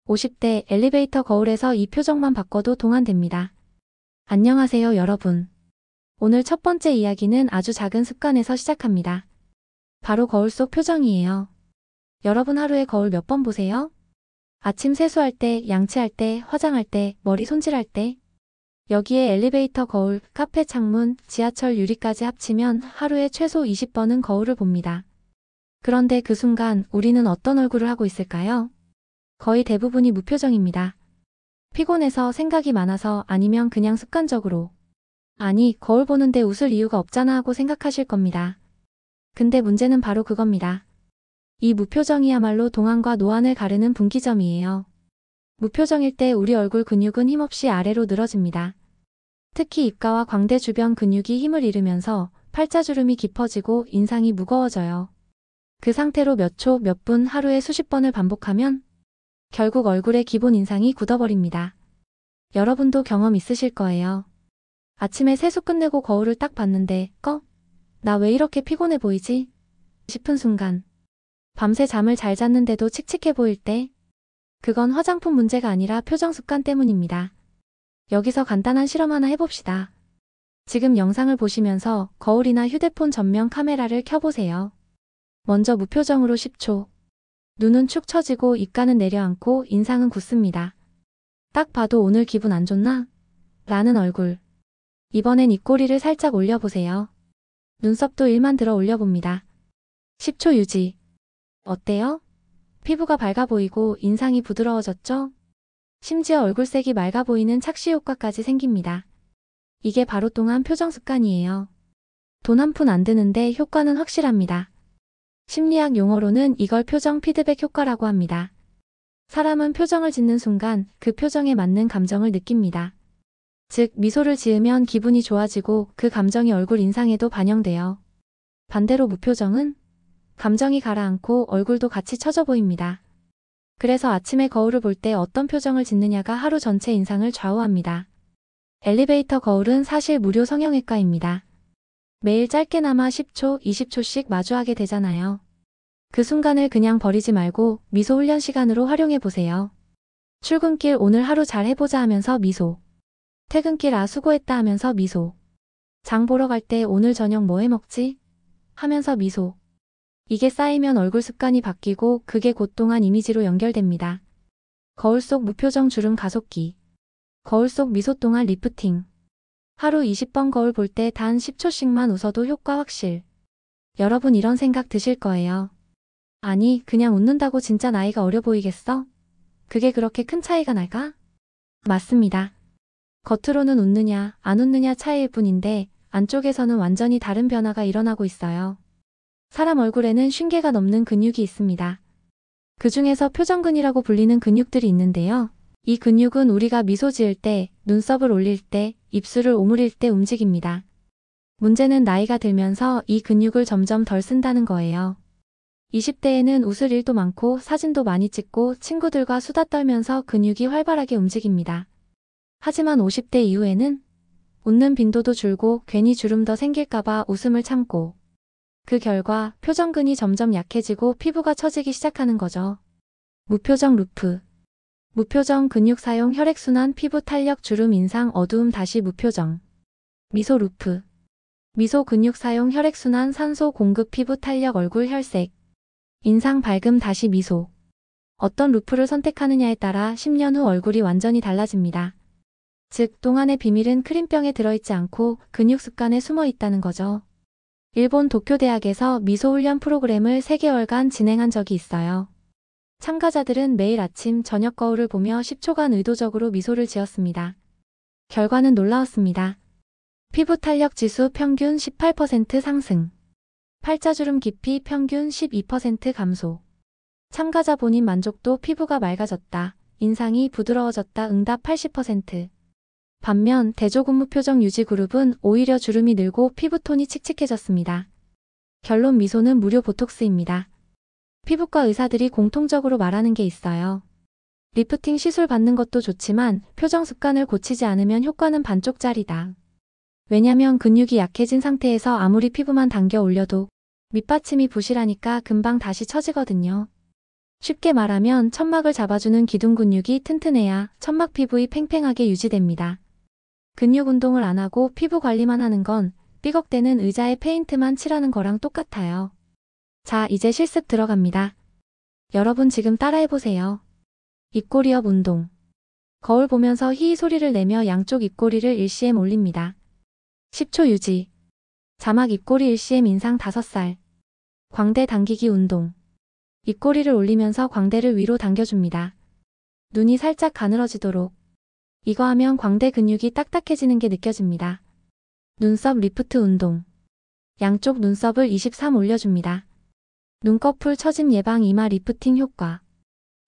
50대 엘리베이터 거울에서 이 표정만 바꿔도 동안됩니다. 안녕하세요, 여러분. 오늘 첫 번째 이야기는 아주 작은 습관에서 시작합니다. 바로 거울 속 표정이에요. 여러분 하루에 거울 몇 번 보세요? 아침 세수할 때, 양치할 때, 화장할 때, 머리 손질할 때. 여기에 엘리베이터 거울, 카페 창문, 지하철 유리까지 합치면 하루에 최소 20번은 거울을 봅니다. 그런데 그 순간 우리는 어떤 얼굴을 하고 있을까요? 거의 대부분이 무표정입니다. 피곤해서, 생각이 많아서, 아니면 그냥 습관적으로. 아니, 거울 보는데 웃을 이유가 없잖아 하고 생각하실 겁니다. 근데 문제는 바로 그겁니다. 이 무표정이야말로 동안과 노안을 가르는 분기점이에요. 무표정일 때 우리 얼굴 근육은 힘없이 아래로 늘어집니다. 특히 입가와 광대 주변 근육이 힘을 잃으면서 팔자주름이 깊어지고 인상이 무거워져요. 그 상태로 몇 초, 몇 분, 하루에 수십 번을 반복하면 결국 얼굴의 기본 인상이 굳어버립니다. 여러분도 경험 있으실 거예요. 아침에 세수 끝내고 거울을 딱 봤는데 나 왜 이렇게 피곤해 보이지? 싶은 순간. 밤새 잠을 잘 잤는데도 칙칙해 보일 때. 그건 화장품 문제가 아니라 표정 습관 때문입니다. 여기서 간단한 실험 하나 해봅시다. 지금 영상을 보시면서 거울이나 휴대폰 전면 카메라를 켜보세요. 먼저 무표정으로 10초. 눈은 축 처지고 입가는 내려앉고 인상은 굳습니다. 딱 봐도 오늘 기분 안 좋나? 라는 얼굴. 이번엔 입꼬리를 살짝 올려보세요. 눈썹도 1만 들어 올려봅니다. 10초 유지. 어때요? 피부가 밝아 보이고 인상이 부드러워졌죠? 심지어 얼굴색이 맑아 보이는 착시 효과까지 생깁니다. 이게 바로 동안 표정 습관이에요. 돈 한 푼 안 드는데 효과는 확실합니다. 심리학 용어로는 이걸 표정 피드백 효과라고 합니다. 사람은 표정을 짓는 순간 그 표정에 맞는 감정을 느낍니다. 즉, 미소를 지으면 기분이 좋아지고 그 감정이 얼굴 인상에도 반영돼요. 반대로 무표정은 감정이 가라앉고 얼굴도 같이 처져 보입니다. 그래서 아침에 거울을 볼 때 어떤 표정을 짓느냐가 하루 전체 인상을 좌우합니다. 엘리베이터 거울은 사실 무료 성형외과입니다. 매일 짧게나마 10초, 20초씩 마주하게 되잖아요. 그 순간을 그냥 버리지 말고 미소 훈련 시간으로 활용해보세요. 출근길 오늘 하루 잘 해보자 하면서 미소. 퇴근길 수고했다 하면서 미소. 장 보러 갈 때 오늘 저녁 뭐 해 먹지? 하면서 미소. 이게 쌓이면 얼굴 습관이 바뀌고 그게 곧 동안 이미지로 연결됩니다. 거울 속 무표정 주름 가속기. 거울 속 미소 동안 리프팅. 하루 20번 거울 볼 때 단 10초씩만 웃어도 효과 확실. 여러분 이런 생각 드실 거예요. 아니, 그냥 웃는다고 진짜 나이가 어려 보이겠어? 그게 그렇게 큰 차이가 날까? 맞습니다. 겉으로는 웃느냐, 안 웃느냐 차이일 뿐인데 안쪽에서는 완전히 다른 변화가 일어나고 있어요. 사람 얼굴에는 50개가 넘는 근육이 있습니다. 그 중에서 표정근이라고 불리는 근육들이 있는데요. 이 근육은 우리가 미소 지을 때, 눈썹을 올릴 때, 입술을 오므릴 때 움직입니다. 문제는 나이가 들면서 이 근육을 점점 덜 쓴다는 거예요. 20대에는 웃을 일도 많고 사진도 많이 찍고 친구들과 수다 떨면서 근육이 활발하게 움직입니다. 하지만 50대 이후에는 웃는 빈도도 줄고 괜히 주름 더 생길까봐 웃음을 참고 그 결과 표정근이 점점 약해지고 피부가 처지기 시작하는 거죠. 무표정 루프. 무표정 근육 사용 혈액순환 피부 탄력 주름 인상 어두움 다시 무표정. 미소 루프. 미소 근육 사용 혈액순환 산소 공급 피부 탄력 얼굴 혈색. 인상 밝음 다시 미소. 어떤 루프를 선택하느냐에 따라 10년 후 얼굴이 완전히 달라집니다. 즉, 동안의 비밀은 크림병에 들어있지 않고 근육 습관에 숨어 있다는 거죠. 일본 도쿄대학에서 미소 훈련 프로그램을 3개월간 진행한 적이 있어요. 참가자들은 매일 아침, 저녁 거울을 보며 10초간 의도적으로 미소를 지었습니다. 결과는 놀라웠습니다. 피부 탄력 지수 평균 18% 상승. 팔자주름 깊이 평균 12% 감소. 참가자 본인 만족도 피부가 맑아졌다. 인상이 부드러워졌다. 응답 80%. 반면 대조군무 표정 유지 그룹은 오히려 주름이 늘고 피부톤이 칙칙해졌습니다. 결론 미소는 무료 보톡스입니다. 피부과 의사들이 공통적으로 말하는 게 있어요. 리프팅 시술 받는 것도 좋지만 표정 습관을 고치지 않으면 효과는 반쪽짜리다. 왜냐면 근육이 약해진 상태에서 아무리 피부만 당겨 올려도 밑받침이 부실하니까 금방 다시 처지거든요. 쉽게 말하면 천막을 잡아주는 기둥 근육이 튼튼해야 천막 피부이 팽팽하게 유지됩니다. 근육 운동을 안 하고 피부 관리만 하는 건 삐걱대는 의자에 페인트만 칠하는 거랑 똑같아요. 자, 이제 실습 들어갑니다. 여러분 지금 따라해보세요. 입꼬리업 운동. 거울 보면서 히히 소리를 내며 양쪽 입꼬리를 1cm 올립니다. 10초 유지. 자막 입꼬리 1cm 인상 5살. 광대 당기기 운동. 입꼬리를 올리면서 광대를 위로 당겨줍니다. 눈이 살짝 가늘어지도록. 이거 하면 광대 근육이 딱딱해지는 게 느껴집니다. 눈썹 리프트 운동. 양쪽 눈썹을 23 올려줍니다. 눈꺼풀 처짐 예방 이마 리프팅 효과.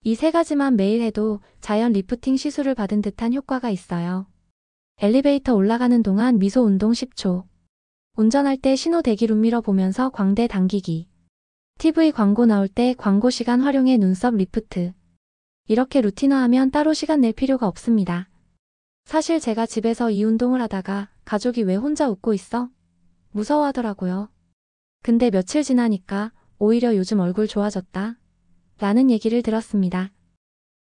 이 세 가지만 매일 해도 자연 리프팅 시술을 받은 듯한 효과가 있어요. 엘리베이터 올라가는 동안 미소 운동 10초. 운전할 때 신호 대기 룸미러 보면서 광대 당기기. TV 광고 나올 때 광고 시간 활용해 눈썹 리프트. 이렇게 루틴화하면 따로 시간 낼 필요가 없습니다. 사실 제가 집에서 이 운동을 하다가 가족이 왜 혼자 웃고 있어? 무서워하더라고요. 근데 며칠 지나니까 오히려 요즘 얼굴 좋아졌다. 라는 얘기를 들었습니다.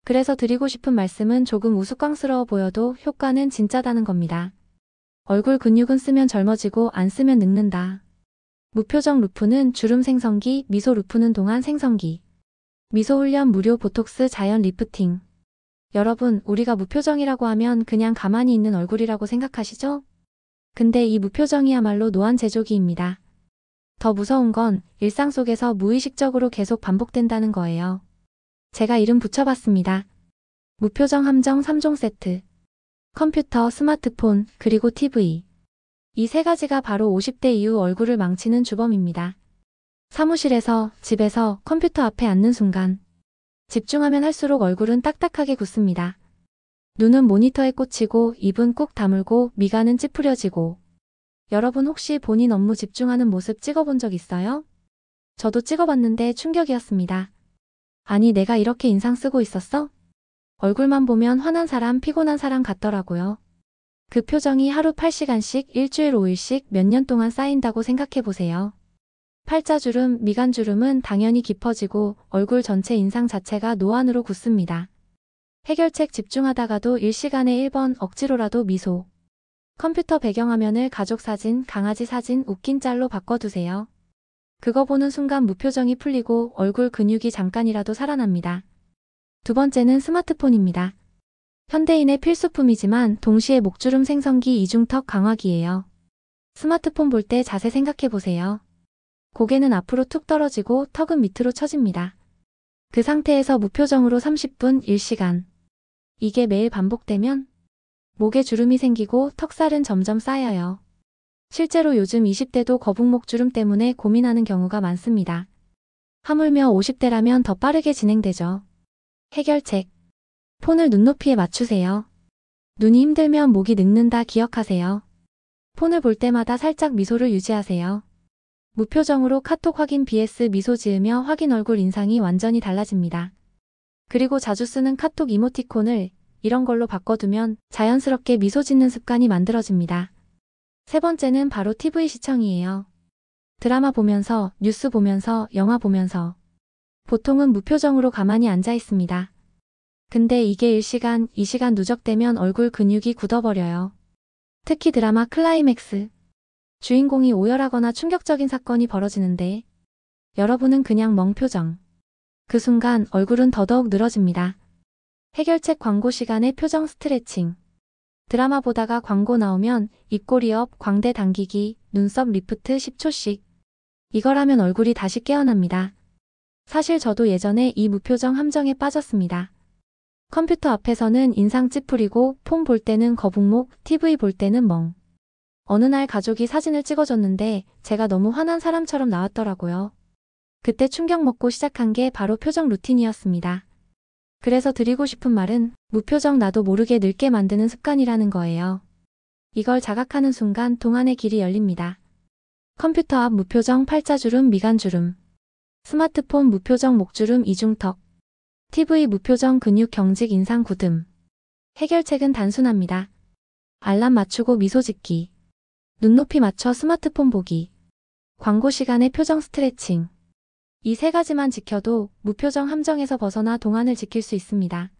그래서 드리고 싶은 말씀은 조금 우스꽝스러워 보여도 효과는 진짜다는 겁니다. 얼굴 근육은 쓰면 젊어지고 안 쓰면 늙는다. 무표정 루프는 주름 생성기, 미소 루프는 동안 생성기. 미소 훈련 무료 보톡스 자연 리프팅. 여러분, 우리가 무표정이라고 하면 그냥 가만히 있는 얼굴이라고 생각하시죠? 근데 이 무표정이야말로 노안제조기입니다. 더 무서운 건 일상 속에서 무의식적으로 계속 반복된다는 거예요. 제가 이름 붙여봤습니다. 무표정 함정 3종 세트. 컴퓨터, 스마트폰, 그리고 TV. 이 세 가지가 바로 50대 이후 얼굴을 망치는 주범입니다. 사무실에서, 집에서, 컴퓨터 앞에 앉는 순간 집중하면 할수록 얼굴은 딱딱하게 굳습니다. 눈은 모니터에 꽂히고 입은 꾹 다물고 미간은 찌푸려지고. 여러분 혹시 본인 업무 집중하는 모습 찍어본 적 있어요? 저도 찍어봤는데 충격이었습니다. 아니 내가 이렇게 인상 쓰고 있었어? 얼굴만 보면 화난 사람, 피곤한 사람 같더라고요. 그 표정이 하루 8시간씩 일주일 5일씩 몇 년 동안 쌓인다고 생각해보세요. 팔자주름, 미간주름은 당연히 깊어지고 얼굴 전체 인상 자체가 노안으로 굳습니다. 해결책 집중하다가도 일시간에 1번 억지로라도 미소. 컴퓨터 배경화면을 가족 사진, 강아지 사진, 웃긴 짤로 바꿔두세요. 그거 보는 순간 무표정이 풀리고 얼굴 근육이 잠깐이라도 살아납니다. 두 번째는 스마트폰입니다. 현대인의 필수품이지만 동시에 목주름 생성기 이중턱 강화기예요. 스마트폰 볼 때 자세 생각해보세요. 고개는 앞으로 툭 떨어지고 턱은 밑으로 처집니다. 그 상태에서 무표정으로 30분 1시간. 이게 매일 반복되면 목에 주름이 생기고 턱살은 점점 쌓여요. 실제로 요즘 20대도 거북목 주름 때문에 고민하는 경우가 많습니다. 하물며 50대라면 더 빠르게 진행되죠. 해결책. 폰을 눈높이에 맞추세요. 눈이 힘들면 목이 늙는다 기억하세요. 폰을 볼 때마다 살짝 미소를 유지하세요. 무표정으로 카톡 확인 vs 미소 지으며 확인 얼굴 인상이 완전히 달라집니다. 그리고 자주 쓰는 카톡 이모티콘을 이런 걸로 바꿔두면 자연스럽게 미소 짓는 습관이 만들어집니다. 세 번째는 바로 TV 시청이에요. 드라마 보면서, 뉴스 보면서, 영화 보면서. 보통은 무표정으로 가만히 앉아 있습니다. 근데 이게 1시간, 2시간 누적되면 얼굴 근육이 굳어버려요. 특히 드라마 클라이맥스. 주인공이 오열하거나 충격적인 사건이 벌어지는데 여러분은 그냥 멍표정. 그 순간 얼굴은 더더욱 늘어집니다. 해결책 광고 시간에 표정 스트레칭. 드라마 보다가 광고 나오면 입꼬리 업, 광대 당기기, 눈썹 리프트 10초씩. 이걸 하면 얼굴이 다시 깨어납니다. 사실 저도 예전에 이 무표정 함정에 빠졌습니다. 컴퓨터 앞에서는 인상 찌푸리고 폰 볼 때는 거북목, TV 볼 때는 멍. 어느 날 가족이 사진을 찍어줬는데 제가 너무 화난 사람처럼 나왔더라고요. 그때 충격 먹고 시작한 게 바로 표정 루틴이었습니다. 그래서 드리고 싶은 말은 무표정 나도 모르게 늙게 만드는 습관이라는 거예요. 이걸 자각하는 순간 동안의 길이 열립니다. 컴퓨터 앞 무표정 팔자주름, 미간주름. 스마트폰 무표정 목주름, 이중턱. TV 무표정 근육 경직 인상 굳음. 해결책은 단순합니다. 알람 맞추고 미소 짓기. 눈높이 맞춰 스마트폰 보기. 광고 시간에 표정 스트레칭. 이 세 가지만 지켜도 무표정 함정에서 벗어나 동안을 지킬 수 있습니다.